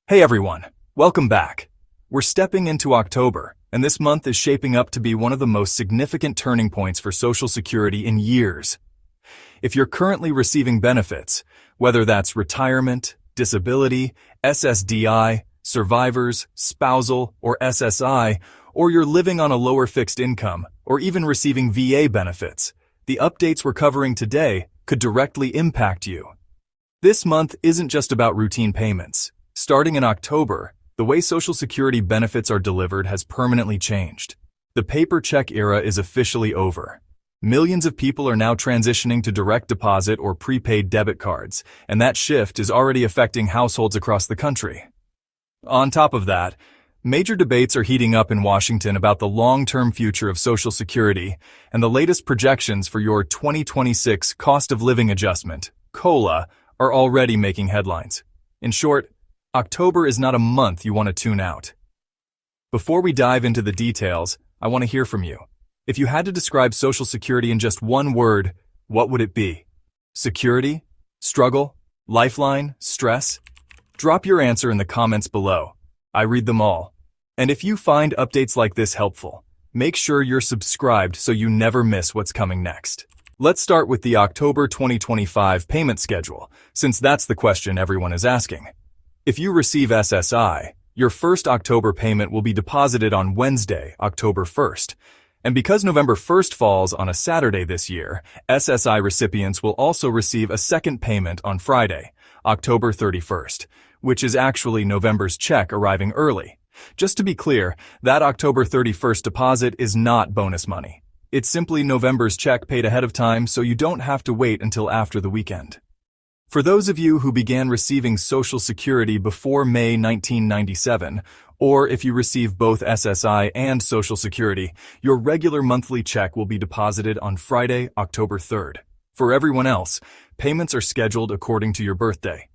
Hey everyone, welcome back. We're stepping into October, and this month is shaping up to be one of the most significant turning points for Social Security in years. If you're currently receiving benefits, whether that's retirement, disability, SSDI, survivors, spousal, or SSI, or you're living on a lower fixed income, or even receiving VA benefits, the updates we're covering today could directly impact you. This month isn't just about routine payments. Starting in October, the way Social Security benefits are delivered has permanently changed. The paper check era is officially over. Millions of people are now transitioning to direct deposit or prepaid debit cards, and that shift is already affecting households across the country. On top of that, major debates are heating up in Washington about the long-term future of Social Security, and the latest projections for your 2026 Cost of Living Adjustment, COLA, are already making headlines. In short, October is not a month you want to tune out. Before we dive into the details, I want to hear from you. If you had to describe Social Security in just one word, what would it be? Security? Struggle? Lifeline? Stress? Drop your answer in the comments below. I read them all. And if you find updates like this helpful, make sure you're subscribed so you never miss what's coming next. Let's start with the October 2025 payment schedule, since that's the question everyone is asking. If you receive SSI, your first October payment will be deposited on Wednesday, October 1st. And because November 1st falls on a Saturday this year, SSI recipients will also receive a second payment on Friday, October 31st, which is actually November's check arriving early. Just to be clear, that October 31st deposit is not bonus money. It's simply November's check paid ahead of time, so you don't have to wait until after the weekend. For those of you who began receiving Social Security before May 1997, or if you receive both SSI and Social Security, your regular monthly check will be deposited on Friday, October 3rd. For everyone else, payments are scheduled according to your birthday.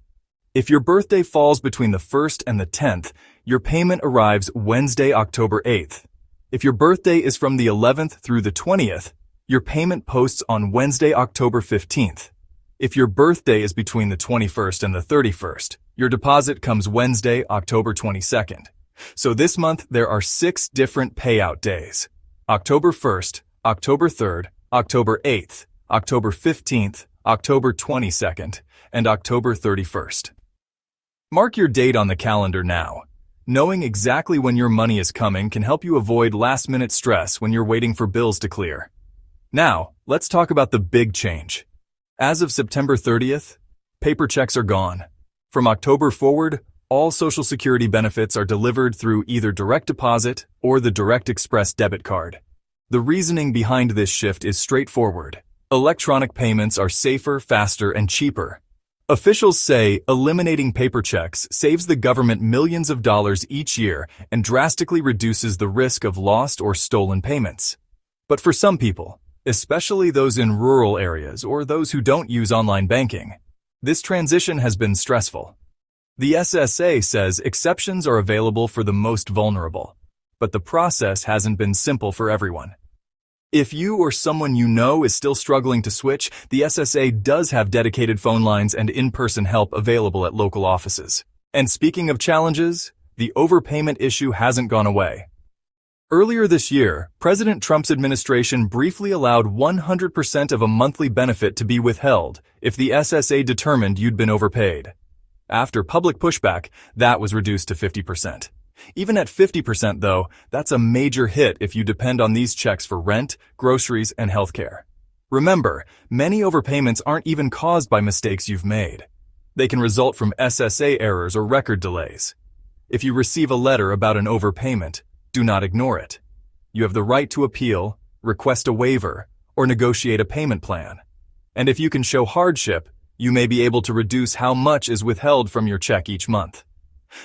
If your birthday falls between the 1st and the 10th, your payment arrives Wednesday, October 8th. If your birthday is from the 11th through the 20th, your payment posts on Wednesday, October 15th. If your birthday is between the 21st and the 31st, your deposit comes Wednesday, October 22nd. So this month, there are 6 different payout days: October 1st, October 3rd, October 8th, October 15th, October 22nd, and October 31st. Mark your date on the calendar now. Knowing exactly when your money is coming can help you avoid last-minute stress when you're waiting for bills to clear. Now, let's talk about the big change. As of September 30th, paper checks are gone. From October forward, all Social Security benefits are delivered through either direct deposit or the Direct Express debit card. The reasoning behind this shift is straightforward. Electronic payments are safer, faster, and cheaper. Officials say eliminating paper checks saves the government millions of dollars each year and drastically reduces the risk of lost or stolen payments. But for some people, especially those in rural areas or those who don't use online banking, this transition has been stressful. The SSA says exceptions are available for the most vulnerable, but the process hasn't been simple for everyone. If you or someone you know is still struggling to switch, the SSA does have dedicated phone lines and in-person help available at local offices. And speaking of challenges, the overpayment issue hasn't gone away. Earlier this year, President Trump's administration briefly allowed 100% of a monthly benefit to be withheld if the SSA determined you'd been overpaid. After public pushback, that was reduced to 50%. Even at 50% though, that's a major hit if you depend on these checks for rent, groceries, and healthcare. Remember, many overpayments aren't even caused by mistakes you've made. They can result from SSA errors or record delays. If you receive a letter about an overpayment, do not ignore it. You have the right to appeal, request a waiver, or negotiate a payment plan. And if you can show hardship, you may be able to reduce how much is withheld from your check each month.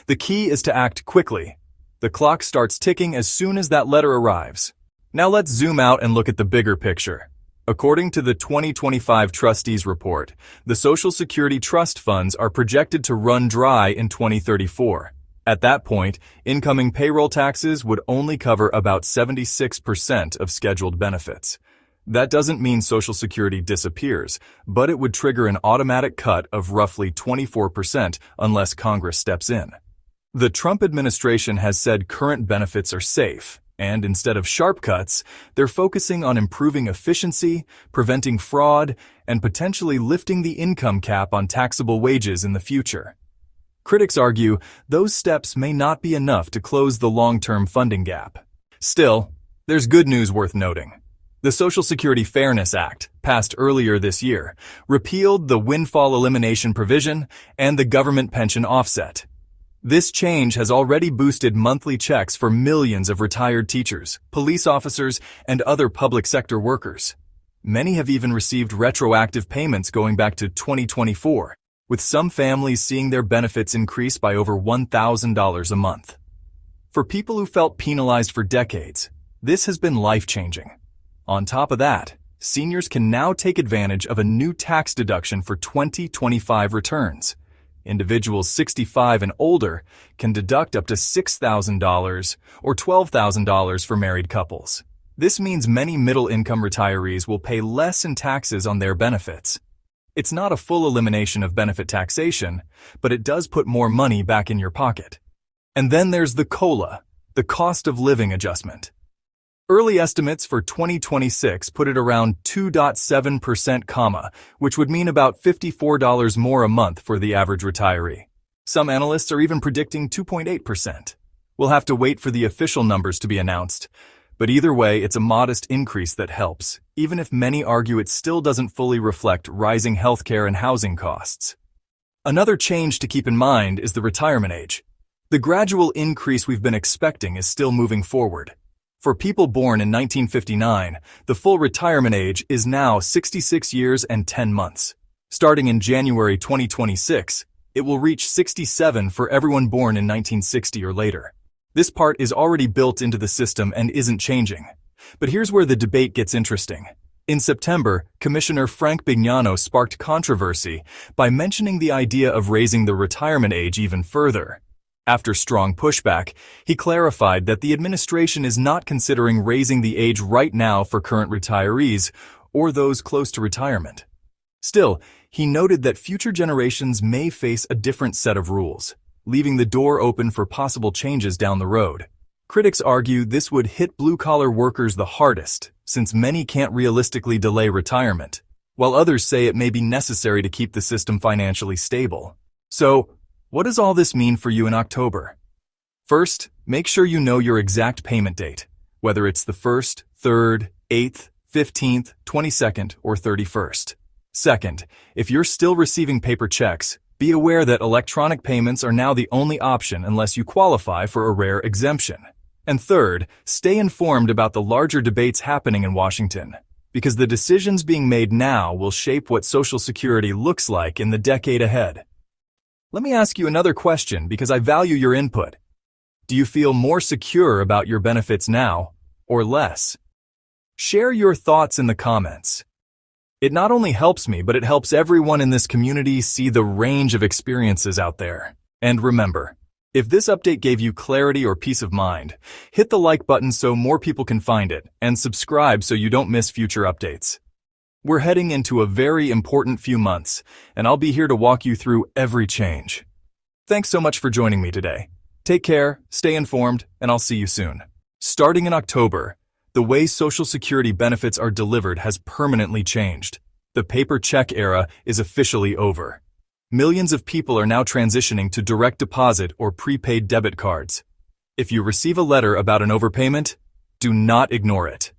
The key is to act quickly. The clock starts ticking as soon as that letter arrives. Now let's zoom out and look at the bigger picture. According to the 2025 Trustees Report, the Social Security Trust funds are projected to run dry in 2034. At that point, incoming payroll taxes would only cover about 76% of scheduled benefits. That doesn't mean Social Security disappears, but it would trigger an automatic cut of roughly 24% unless Congress steps in. The Trump administration has said current benefits are safe, and instead of sharp cuts, they're focusing on improving efficiency, preventing fraud, and potentially lifting the income cap on taxable wages in the future. Critics argue those steps may not be enough to close the long-term funding gap. Still, there's good news worth noting. The Social Security Fairness Act, passed earlier this year, repealed the windfall elimination provision and the government pension offset. This change has already boosted monthly checks for millions of retired teachers, police officers, and other public sector workers. Many have even received retroactive payments going back to 2024, with some families seeing their benefits increase by over $1,000 a month. For people who felt penalized for decades, this has been life-changing. On top of that, seniors can now take advantage of a new tax deduction for 2025 returns. Individuals 65 and older can deduct up to $6,000 or $12,000 for married couples. This means many middle-income retirees will pay less in taxes on their benefits. It's not a full elimination of benefit taxation, but it does put more money back in your pocket. And then there's the COLA, the cost of living adjustment. Early estimates for 2026 put it around 2.7%, which would mean about $54 more a month for the average retiree. Some analysts are even predicting 2.8%. We'll have to wait for the official numbers to be announced. But either way, it's a modest increase that helps, even if many argue it still doesn't fully reflect rising healthcare and housing costs. Another change to keep in mind is the retirement age. The gradual increase we've been expecting is still moving forward. For people born in 1959, the full retirement age is now 66 years and 10 months. Starting in January 2026, it will reach 67 for everyone born in 1960 or later. This part is already built into the system and isn't changing. But here's where the debate gets interesting. In September, Commissioner Frank Bignano sparked controversy by mentioning the idea of raising the retirement age even further. After strong pushback, he clarified that the administration is not considering raising the age right now for current retirees or those close to retirement. Still, he noted that future generations may face a different set of rules, leaving the door open for possible changes down the road. Critics argue this would hit blue-collar workers the hardest, since many can't realistically delay retirement, while others say it may be necessary to keep the system financially stable. So, what does all this mean for you in October? First, make sure you know your exact payment date, whether it's the 1st, 3rd, 8th, 15th, 22nd, or 31st. Second, if you're still receiving paper checks, be aware that electronic payments are now the only option unless you qualify for a rare exemption. And third, stay informed about the larger debates happening in Washington, because the decisions being made now will shape what Social Security looks like in the decade ahead. Let me ask you another question because I value your input. Do you feel more secure about your benefits now, or less? Share your thoughts in the comments. It not only helps me, but it helps everyone in this community see the range of experiences out there. And remember, if this update gave you clarity or peace of mind, hit the like button so more people can find it, and subscribe so you don't miss future updates. We're heading into a very important few months, and I'll be here to walk you through every change. Thanks so much for joining me today. Take care, stay informed, and I'll see you soon. Starting in October, the way Social Security benefits are delivered has permanently changed. The paper check era is officially over. Millions of people are now transitioning to direct deposit or prepaid debit cards. If you receive a letter about an overpayment, do not ignore it.